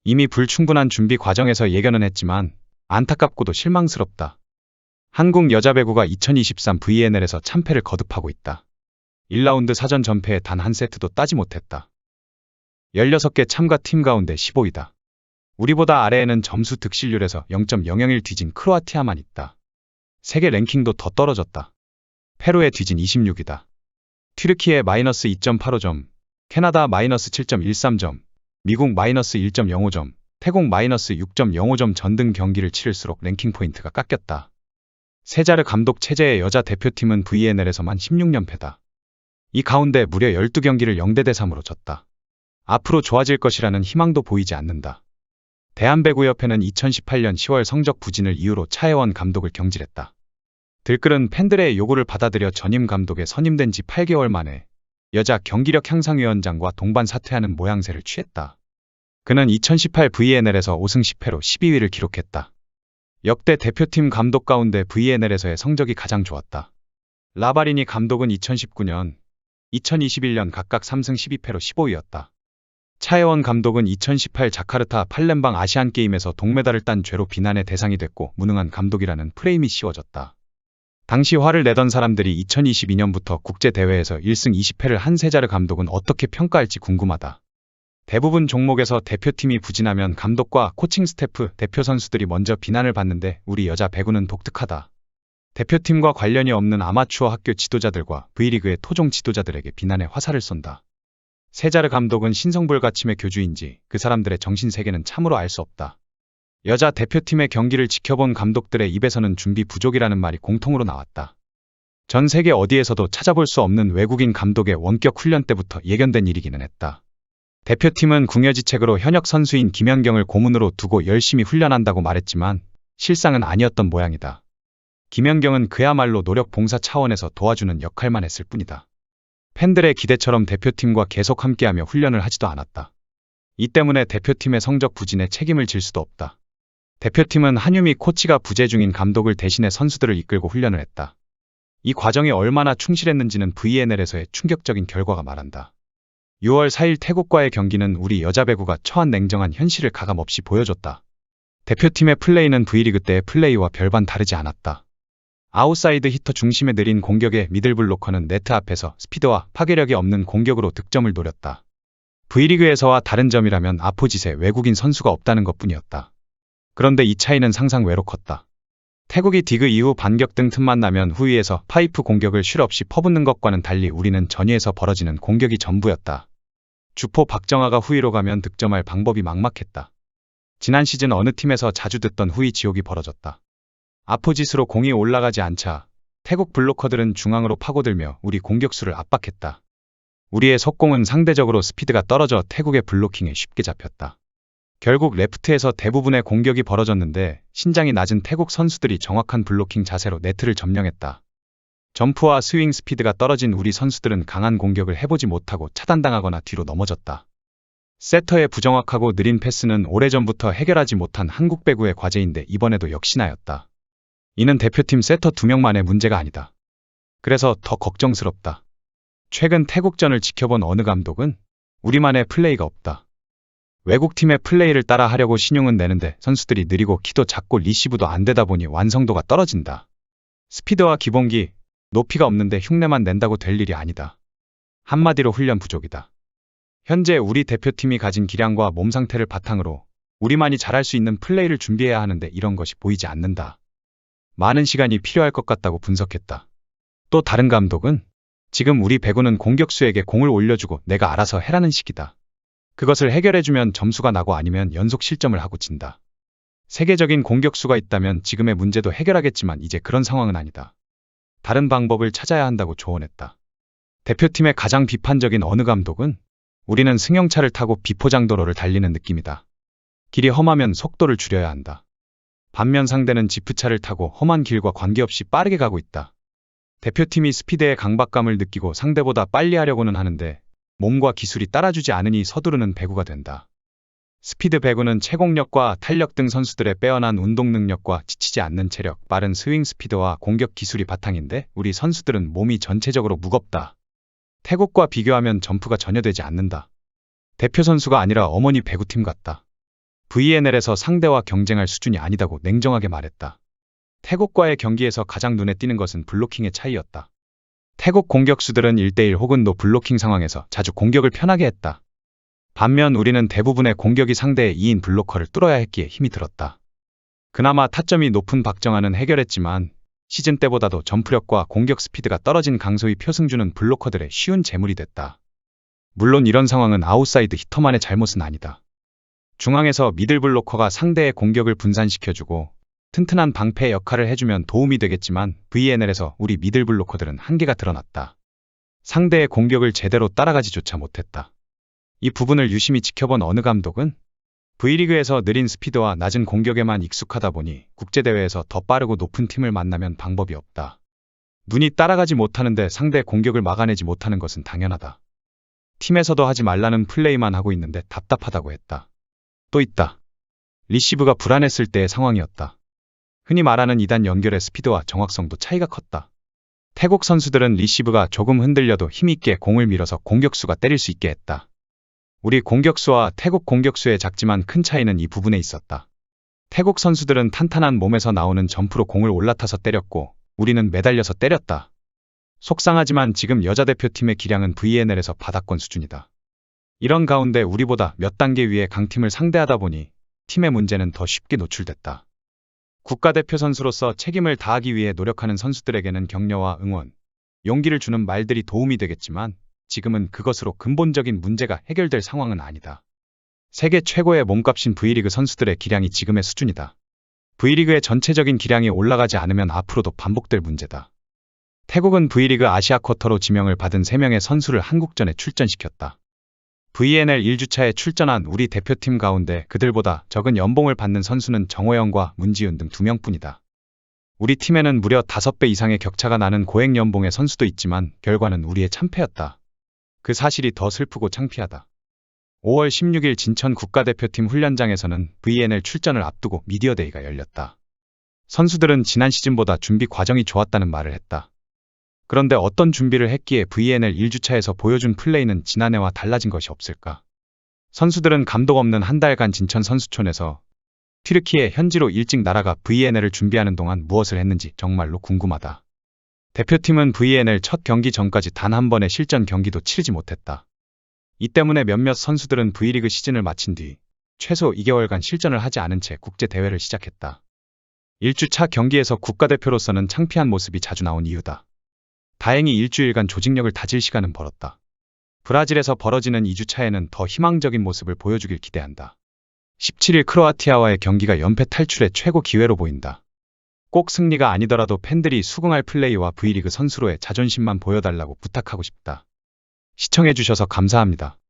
이미 불충분한 준비 과정에서 예견은 했지만 안타깝고도 실망스럽다. 한국 여자 배구가 2023 VNL에서 참패를 거듭하고 있다. 1라운드 사전 전패에 단 한 세트도 따지 못했다. 16개 참가 팀 가운데 15위다. 우리보다 아래에는 점수 득실률에서 0.001 뒤진 크로아티아만 있다. 세계 랭킹도 더 떨어졌다. 페루에 뒤진 26위다. 튀르키예 마이너스 2.85점, 캐나다 마이너스 7.13점, 미국 마이너스 1.05점, 태국 마이너스 6.05점 전등 경기를 치를수록 랭킹 포인트가 깎였다. 세자르 감독 체제의 여자 대표팀은 VNL에서만 16연패다. 이 가운데 무려 12경기를 0대3으로 졌다. 앞으로 좋아질 것이라는 희망도 보이지 않는다. 대한배구협회는 2018년 10월 성적 부진을 이유로 차혜원 감독을 경질했다. 들끓은 팬들의 요구를 받아들여 전임 감독에 선임된 지 8개월 만에 여자 경기력 향상위원장과 동반 사퇴하는 모양새를 취했다. 그는 2018 VNL에서 5승 10패로 12위를 기록했다. 역대 대표팀 감독 가운데 VNL에서의 성적이 가장 좋았다. 라바리니 감독은 2019년, 2021년 각각 3승 12패로 15위였다. 차혜원 감독은 2018 자카르타 팔렘방 아시안게임에서 동메달을 딴 죄로 비난의 대상이 됐고 무능한 감독이라는 프레임이 씌워졌다. 당시 화를 내던 사람들이 2022년부터 국제대회에서 1승 20패를 한 세자르 감독은 어떻게 평가할지 궁금하다. 대부분 종목에서 대표팀이 부진하면 감독과 코칭 스태프, 대표 선수들이 먼저 비난을 받는데 우리 여자 배구는 독특하다. 대표팀과 관련이 없는 아마추어 학교 지도자들과 V리그의 토종 지도자들에게 비난의 화살을 쏜다. 세자르 감독은 신성불가침의 교주인지 그 사람들의 정신세계는 참으로 알 수 없다. 여자 대표팀의 경기를 지켜본 감독들의 입에서는 준비 부족이라는 말이 공통으로 나왔다. 전 세계 어디에서도 찾아볼 수 없는 외국인 감독의 원격 훈련 때부터 예견된 일이기는 했다. 대표팀은 궁여지책으로 현역 선수인 김연경을 고문으로 두고 열심히 훈련한다고 말했지만 실상은 아니었던 모양이다. 김연경은 그야말로 노력 봉사 차원에서 도와주는 역할만 했을 뿐이다. 팬들의 기대처럼 대표팀과 계속 함께하며 훈련을 하지도 않았다. 이 때문에 대표팀의 성적 부진에 책임을 질 수도 없다. 대표팀은 한유미 코치가 부재 중인 감독을 대신해 선수들을 이끌고 훈련을 했다. 이 과정에 얼마나 충실했는지는 VNL에서의 충격적인 결과가 말한다. 6월 4일 태국과의 경기는 우리 여자 배구가 처한 냉정한 현실을 가감없이 보여줬다. 대표팀의 플레이는 V리그 때의 플레이와 별반 다르지 않았다. 아웃사이드 히터 중심의 느린 공격에 미들블로커는 네트 앞에서 스피드와 파괴력이 없는 공격으로 득점을 노렸다. V리그에서와 다른 점이라면 아포짓에 외국인 선수가 없다는 것뿐이었다. 그런데 이 차이는 상상 외로 컸다. 태국이 디그 이후 반격 등 틈만 나면 후위에서 파이프 공격을 쉴 없이 퍼붓는 것과는 달리 우리는 전위에서 벌어지는 공격이 전부였다. 주포 박정아가 후위로 가면 득점할 방법이 막막했다. 지난 시즌 어느 팀에서 자주 듣던 후위 지옥이 벌어졌다. 아포짓으로 공이 올라가지 않자 태국 블로커들은 중앙으로 파고들며 우리 공격수를 압박했다. 우리의 속공은 상대적으로 스피드가 떨어져 태국의 블로킹에 쉽게 잡혔다. 결국 레프트에서 대부분의 공격이 벌어졌는데 신장이 낮은 태국 선수들이 정확한 블로킹 자세로 네트를 점령했다. 점프와 스윙 스피드가 떨어진 우리 선수들은 강한 공격을 해보지 못하고 차단당하거나 뒤로 넘어졌다. 세터의 부정확하고 느린 패스는 오래전부터 해결하지 못한 한국 배구의 과제인데 이번에도 역시나였다. 이는 대표팀 세터 2명만의 문제가 아니다. 그래서 더 걱정스럽다. 최근 태국전을 지켜본 어느 감독은 우리만의 플레이가 없다. 외국팀의 플레이를 따라 하려고 신용은 내는데 선수들이 느리고 키도 작고 리시브도 안 되다 보니 완성도가 떨어진다. 스피드와 기본기, 높이가 없는데 흉내만 낸다고 될 일이 아니다. 한마디로 훈련 부족이다. 현재 우리 대표팀이 가진 기량과 몸 상태를 바탕으로 우리만이 잘할 수 있는 플레이를 준비해야 하는데 이런 것이 보이지 않는다. 많은 시간이 필요할 것 같다고 분석했다. 또 다른 감독은 지금 우리 배구는 공격수에게 공을 올려주고 내가 알아서 해라는 식이다. 그것을 해결해주면 점수가 나고 아니면 연속 실점을 하고 진다. 세계적인 공격수가 있다면 지금의 문제도 해결하겠지만 이제 그런 상황은 아니다. 다른 방법을 찾아야 한다고 조언했다. 대표팀의 가장 비판적인 어느 감독은 우리는 승용차를 타고 비포장도로를 달리는 느낌이다. 길이 험하면 속도를 줄여야 한다. 반면 상대는 지프차를 타고 험한 길과 관계없이 빠르게 가고 있다. 대표팀이 스피드의 강박감을 느끼고 상대보다 빨리 하려고는 하는데 몸과 기술이 따라주지 않으니 서두르는 배구가 된다. 스피드 배구는 채공력과 탄력 등 선수들의 빼어난 운동 능력과 지치지 않는 체력, 빠른 스윙 스피드와 공격 기술이 바탕인데 우리 선수들은 몸이 전체적으로 무겁다. 태국과 비교하면 점프가 전혀 되지 않는다. 대표 선수가 아니라 어머니 배구팀 같다. VNL에서 상대와 경쟁할 수준이 아니다고 냉정하게 말했다. 태국과의 경기에서 가장 눈에 띄는 것은 블로킹의 차이였다. 태국 공격수들은 1대1 혹은 노 블로킹 상황에서 자주 공격을 편하게 했다. 반면 우리는 대부분의 공격이 상대의 2인 블로커를 뚫어야 했기에 힘이 들었다. 그나마 타점이 높은 박정환은 해결했지만 시즌 때보다도 점프력과 공격 스피드가 떨어진 강소희 표승주는 블로커들의 쉬운 제물이 됐다. 물론 이런 상황은 아웃사이드 히터만의 잘못은 아니다. 중앙에서 미들 블로커가 상대의 공격을 분산시켜주고 튼튼한 방패 역할을 해주면 도움이 되겠지만 VNL에서 우리 미들 블로커들은 한계가 드러났다. 상대의 공격을 제대로 따라가지조차 못했다. 이 부분을 유심히 지켜본 어느 감독은 V리그에서 느린 스피드와 낮은 공격에만 익숙하다 보니 국제대회에서 더 빠르고 높은 팀을 만나면 방법이 없다. 눈이 따라가지 못하는데 상대 공격을 막아내지 못하는 것은 당연하다. 팀에서도 하지 말라는 플레이만 하고 있는데 답답하다고 했다. 또 있다. 리시브가 불안했을 때의 상황이었다. 흔히 말하는 2단 연결의 스피드와 정확성도 차이가 컸다. 태국 선수들은 리시브가 조금 흔들려도 힘있게 공을 밀어서 공격수가 때릴 수 있게 했다. 우리 공격수와 태국 공격수의 작지만 큰 차이는 이 부분에 있었다. 태국 선수들은 탄탄한 몸에서 나오는 점프로 공을 올라타서 때렸고 우리는 매달려서 때렸다. 속상하지만 지금 여자 대표팀의 기량은 VNL에서 바닥권 수준이다. 이런 가운데 우리보다 몇 단계 위의 강팀을 상대하다 보니 팀의 문제는 더 쉽게 노출됐다. 국가대표 선수로서 책임을 다하기 위해 노력하는 선수들에게는 격려와 응원, 용기를 주는 말들이 도움이 되겠지만 지금은 그것으로 근본적인 문제가 해결될 상황은 아니다. 세계 최고의 몸값인 V리그 선수들의 기량이 지금의 수준이다. V리그의 전체적인 기량이 올라가지 않으면 앞으로도 반복될 문제다. 태국은 V리그 아시아 쿼터로 지명을 받은 3명의 선수를 한국전에 출전시켰다. VNL 1주차에 출전한 우리 대표팀 가운데 그들보다 적은 연봉을 받는 선수는 정호영과 문지윤 등 2명뿐이다. 우리 팀에는 무려 5배 이상의 격차가 나는 고액 연봉의 선수도 있지만 결과는 우리의 참패였다. 그 사실이 더 슬프고 창피하다. 5월 16일 진천 국가대표팀 훈련장에서는 VNL 출전을 앞두고 미디어데이가 열렸다. 선수들은 지난 시즌보다 준비 과정이 좋았다는 말을 했다. 그런데 어떤 준비를 했기에 VNL 1주차에서 보여준 플레이는 지난해와 달라진 것이 없을까? 선수들은 감독 없는 한 달간 진천 선수촌에서 튀르키예 현지로 일찍 날아가 VNL을 준비하는 동안 무엇을 했는지 정말로 궁금하다. 대표팀은 VNL 첫 경기 전까지 단 한 번의 실전 경기도 치르지 못했다. 이 때문에 몇몇 선수들은 V리그 시즌을 마친 뒤 최소 2개월간 실전을 하지 않은 채 국제대회를 시작했다. 1주차 경기에서 국가대표로서는 창피한 모습이 자주 나온 이유다. 다행히 일주일간 조직력을 다질 시간은 벌었다. 브라질에서 벌어지는 2주차에는 더 희망적인 모습을 보여주길 기대한다. 17일 크로아티아와의 경기가 연패 탈출의 최고 기회로 보인다. 꼭 승리가 아니더라도 팬들이 수긍할 플레이와 V리그 선수로의 자존심만 보여달라고 부탁하고 싶다. 시청해주셔서 감사합니다.